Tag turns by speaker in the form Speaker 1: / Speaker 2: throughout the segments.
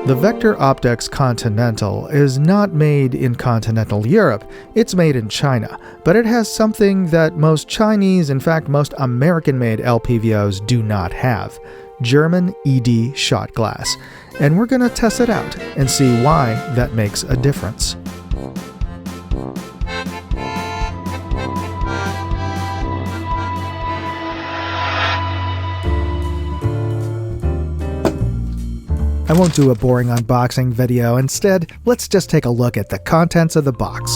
Speaker 1: The Vector Optics Continental is not made in continental Europe, it's made in China, but it has something that most Chinese, in fact most American-made LPVOs do not have: German ED shot glass. And we're going to test it out and see why that makes a difference. I won't do a boring unboxing video. Instead, let's just take a look at the contents of the box.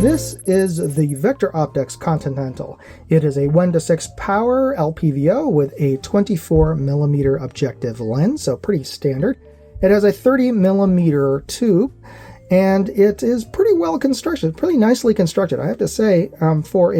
Speaker 1: This is the Vector Optics Continental. It is a 1:6 power LPVO with a 24mm objective lens, so pretty standard. It has a 30mm tube, and it is pretty well constructed, pretty nicely constructed. I have to say, for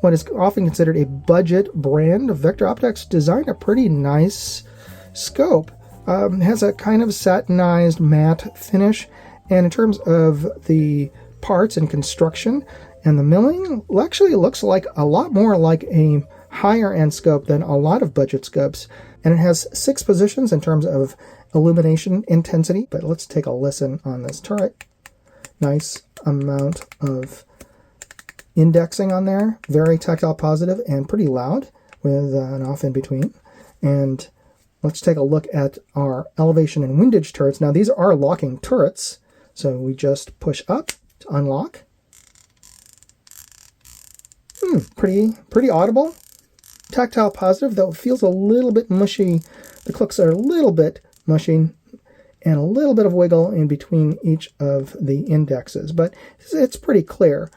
Speaker 1: what is often considered a budget brand, Vector Optics designed a pretty nice scope. It has a kind of satinized matte finish, and in terms of the parts and construction and the milling, actually looks like a lot more like a higher end scope than a lot of budget scopes. And it has 6 positions in terms of illumination intensity. But let's take a listen on this turret. Nice amount of indexing on there, very tactile positive and pretty loud with an off in between. And let's take a look at our elevation and windage turrets. Now these are locking turrets, so we just push up to unlock. Pretty audible. Tactile positive, though it feels a little bit mushy. The clicks are a little bit mushy and a little bit of wiggle in between each of the indexes, but it's pretty clear.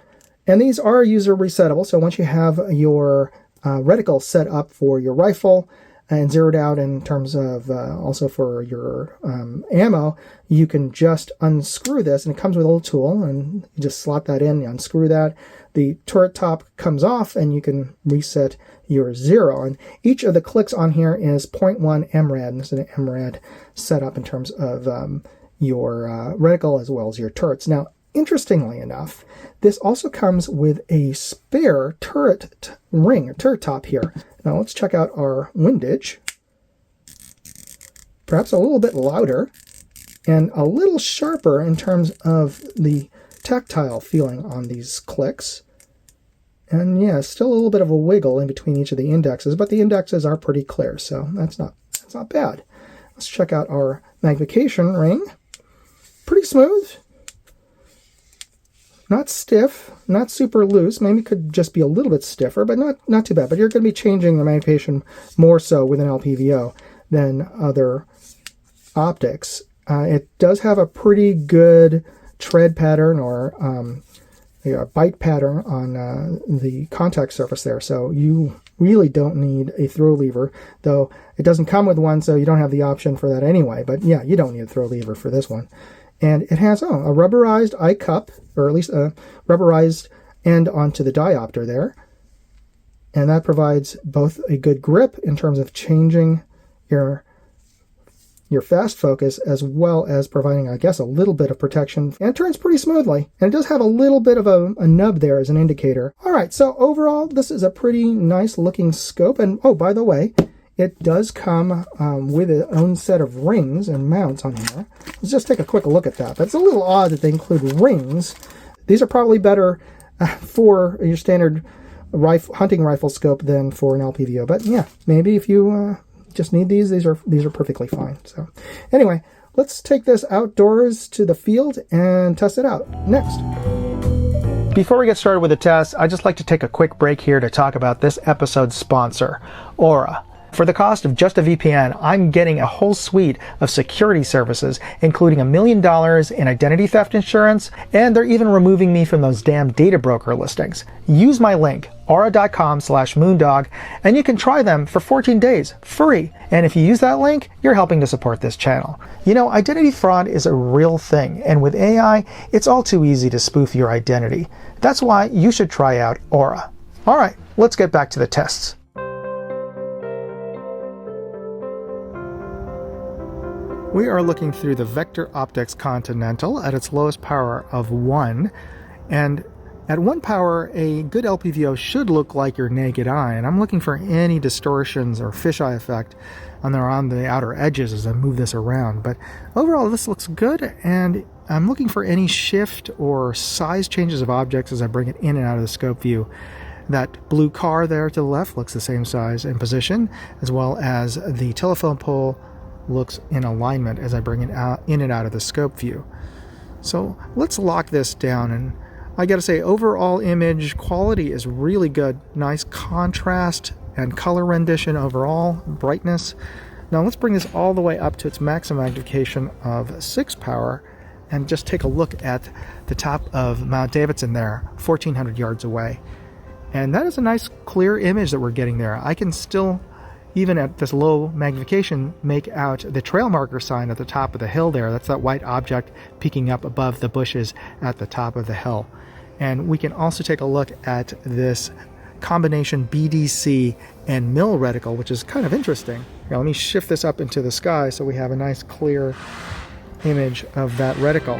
Speaker 1: And these are user resettable, so once you have your reticle set up for your rifle and zeroed out in terms of also for your ammo, you can just unscrew this, and it comes with a little tool, and you just slot that in, you unscrew that, the turret top comes off, and you can reset your zero. And each of the clicks on here is 0.1 MRAD, and this is an MRAD setup in terms of your reticle as well as your turrets. Now, interestingly enough, this also comes with a spare turret ring, a turret top here. Now let's check out our windage. Perhaps a little bit louder and a little sharper in terms of the tactile feeling on these clicks. And yeah, still a little bit of a wiggle in between each of the indexes, but the indexes are pretty clear, so that's not bad. Let's check out our magnification ring. Pretty smooth. Not stiff, not super loose. Maybe it could just be a little bit stiffer, but not too bad. But you're going to be changing the magnification more so with an LPVO than other optics. It does have a pretty good tread pattern or bite pattern on the contact surface there. So you really don't need a throw lever, though it doesn't come with one, so you don't have the option for that anyway. But yeah, you don't need a throw lever for this one. And it has a rubberized eye cup, or at least a rubberized end onto the diopter there. And that provides both a good grip in terms of changing your fast focus, as well as providing, I guess, a little bit of protection. And it turns pretty smoothly. And it does have a little bit of a nub there as an indicator. All right, so overall, this is a pretty nice looking scope. And oh, by the way, it does come with its own set of rings and mounts on here. Let's just take a quick look at that. That's a little odd that they include rings. These are probably better for your standard hunting rifle scope than for an LPVO. But yeah, maybe if you just need these are perfectly fine. So anyway, let's take this outdoors to the field and test it out next. Before we get started with the test, I'd just like to take a quick break here to talk about this episode's sponsor, Aura. For the cost of just a VPN, I'm getting a whole suite of security services, including $1 million in identity theft insurance, and they're even removing me from those damn data broker listings. Use my link, aura.com/moondog, and you can try them for 14 days, free. And if you use that link, you're helping to support this channel. You know, identity fraud is a real thing, and with AI, it's all too easy to spoof your identity. That's why you should try out Aura. All right, let's get back to the tests. We are looking through the Vector Optics Continental at its lowest power of 1, and At 1 power, a good LPVO should look like your naked eye, and I'm looking for any distortions or fisheye effect on the outer edges as I move this around. But overall, this looks good, and I'm looking for any shift or size changes of objects as I bring it in and out of the scope view. That blue car there to the left looks the same size and position, as well as the telephone pole looks in alignment as I bring it out in and out of the scope view. So let's lock this down, and I gotta say, overall image quality is really good. Nice contrast and color rendition overall, brightness. Now let's bring this all the way up to its maximum magnification of 6 power and just take a look at the top of Mount Davidson there, 1,400 yards away. And that is a nice clear image that we're getting there. I can still, even at this low magnification, make out the trail marker sign at the top of the hill there. That's that white object peeking up above the bushes at the top of the hill. And we can also take a look at this combination BDC and mill reticle, which is kind of interesting. Now let me shift this up into the sky so we have a nice clear image of that reticle.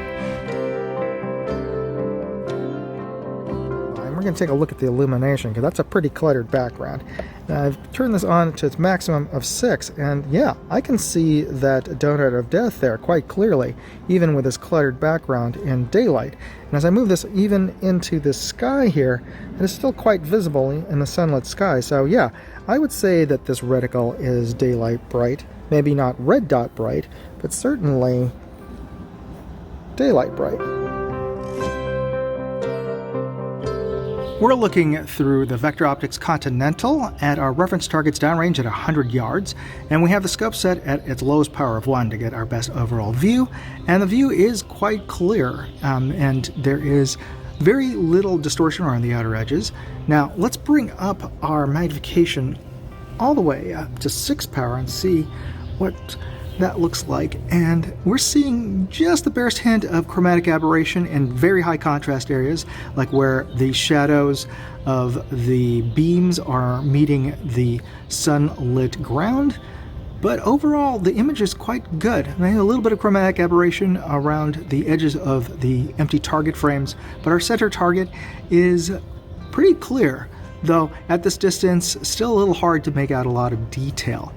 Speaker 1: And we're going to take a look at the illumination because that's a pretty cluttered background. Now I've turned this on to its maximum of 6, and yeah, I can see that donut of death there quite clearly, even with this cluttered background in daylight. And as I move this even into the sky here, it is still quite visible in the sunlit sky. So yeah, I would say that this reticle is daylight bright. Maybe not red dot bright, but certainly daylight bright. We're looking through the Vector Optics Continental at our reference targets downrange at 100 yards, and we have the scope set at its lowest power of 1 to get our best overall view, and the view is quite clear, and there is very little distortion around the outer edges. Now let's bring up our magnification all the way up to 6 power and see what that looks like, and we're seeing just the barest hint of chromatic aberration in very high contrast areas, like where the shadows of the beams are meeting the sunlit ground. But overall, the image is quite good. I mean, a little bit of chromatic aberration around the edges of the empty target frames, but our center target is pretty clear, though at this distance, still a little hard to make out a lot of detail.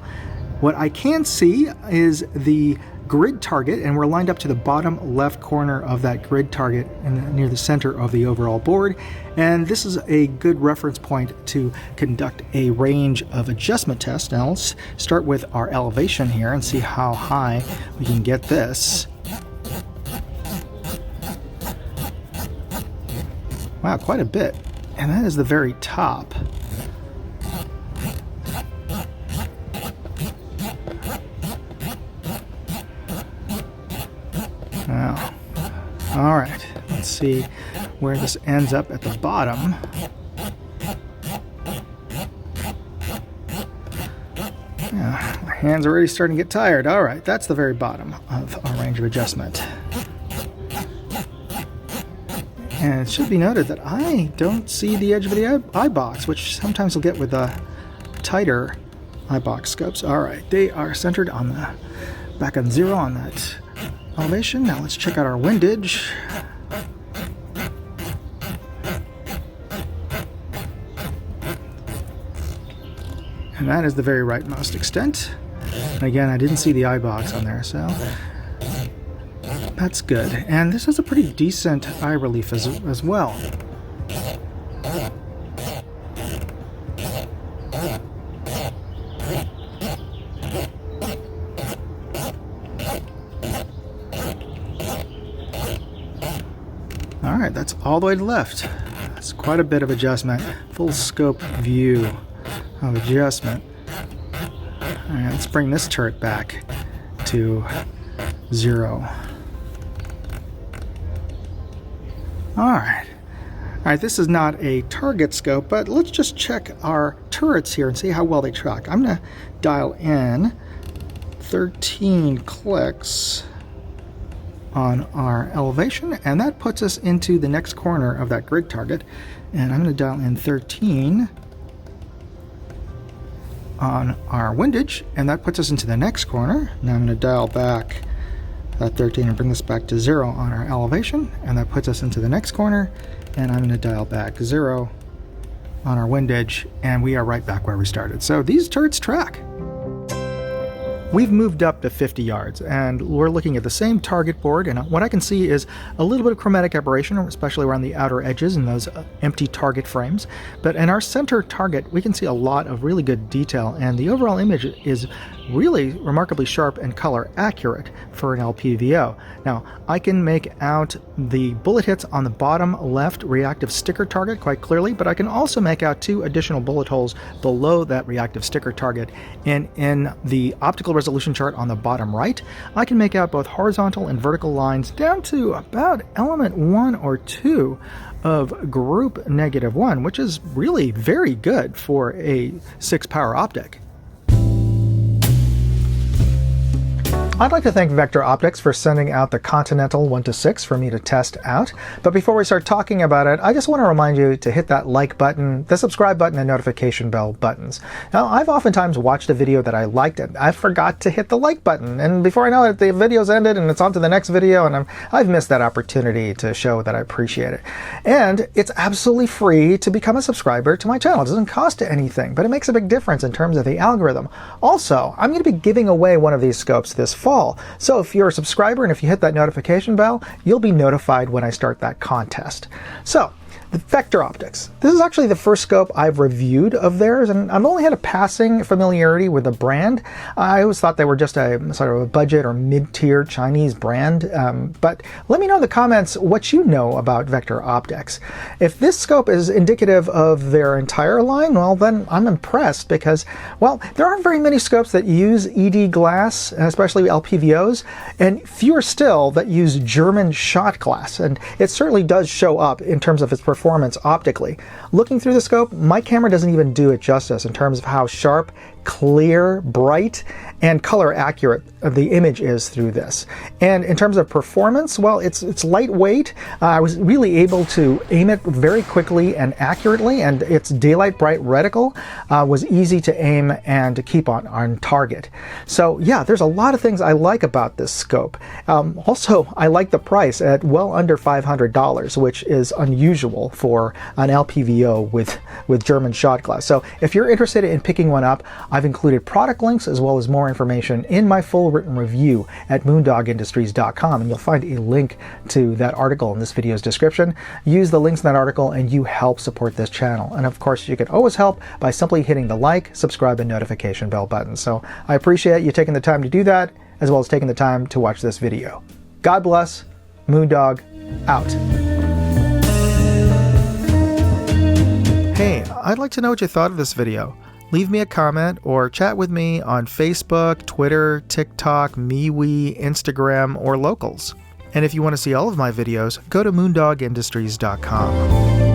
Speaker 1: What I can see is the grid target, and we're lined up to the bottom left corner of that grid target and near the center of the overall board. And this is a good reference point to conduct a range of adjustment test. Now let's start with our elevation here and see how high we can get this. Wow, quite a bit. And that is the very top. Now, all right, let's see where this ends up at the bottom. Yeah, my hands are already starting to get tired. All right, that's the very bottom of our range of adjustment. And it should be noted that I don't see the edge of the eye box, which sometimes you'll get with the tighter eye box scopes. All right, they are centered on the back on 0 on that elevation. Now let's check out our windage. And that is the very rightmost extent. And again, I didn't see the eye box on there, so that's good. And this has a pretty decent eye relief as well. Alright, that's all the way to the left. That's quite a bit of adjustment. Full scope view of adjustment. Alright, let's bring this turret back to 0. Alright. Alright, this is not a target scope, but let's just check our turrets here and see how well they track. I'm going to dial in 13 clicks on our elevation, and that puts us into the next corner of that grid target. And I'm going to dial in 13 on our windage, and that puts us into the next corner. Now I'm going to dial back that 13 and bring this back to 0 on our elevation, and that puts us into the next corner, and I'm going to dial back 0 on our wind edge, and we are right back where we started. So these turrets track. We've moved up to 50 yards, and we're looking at the same target board, and what I can see is a little bit of chromatic aberration, especially around the outer edges and those empty target frames. But in our center target, we can see a lot of really good detail, and the overall image is really remarkably sharp and color accurate for an LPVO. Now, I can make out the bullet hits on the bottom left reactive sticker target quite clearly, but I can also make out 2 additional bullet holes below that reactive sticker target. And in the optical resolution chart on the bottom right, I can make out both horizontal and vertical lines down to about element 1 or 2 of group -1, which is really very good for a 6-power optic. I'd like to thank Vector Optics for sending out the Continental 1-6 for me to test out. But before we start talking about it, I just want to remind you to hit that like button, the subscribe button, and notification bell buttons. Now, I've oftentimes watched a video that I liked and I forgot to hit the like button. And before I know it, the video's ended and it's on to the next video, and I've missed that opportunity to show that I appreciate it. And it's absolutely free to become a subscriber to my channel. It doesn't cost anything, but it makes a big difference in terms of the algorithm. Also, I'm going to be giving away one of these scopes this fall. So if you're a subscriber and if you hit that notification bell, you'll be notified when I start that contest. So, the Vector Optics. This is actually the first scope I've reviewed of theirs, and I've only had a passing familiarity with the brand. I always thought they were just a sort of a budget or mid-tier Chinese brand, but let me know in the comments what you know about Vector Optics. If this scope is indicative of their entire line, well then I'm impressed because, well, there aren't very many scopes that use ED glass, especially LPVOs, and fewer still that use German Schott glass, and it certainly does show up in terms of its performance optically. Looking through the scope, my camera doesn't even do it justice in terms of how sharp, clear, bright, and color accurate the image is through this. And in terms of performance, well, it's lightweight. I was really able to aim it very quickly and accurately, and its daylight bright reticle was easy to aim and to keep on target. So yeah, there's a lot of things I like about this scope. Also, I like the price at well under $500, which is unusual for an LPVO with German shot glass. So if you're interested in picking one up, I've included product links as well as more information in my full written review at moondogindustries.com, and you'll find a link to that article in this video's description. Use the links in that article and you help support this channel. And of course, you can always help by simply hitting the like, subscribe, and notification bell button. So I appreciate you taking the time to do that, as well as taking the time to watch this video. God bless. Moondog out. Hey, I'd like to know what you thought of this video. Leave me a comment or chat with me on Facebook, Twitter, TikTok, MeWe, Instagram, or Locals. And if you want to see all of my videos, go to moondogindustries.com.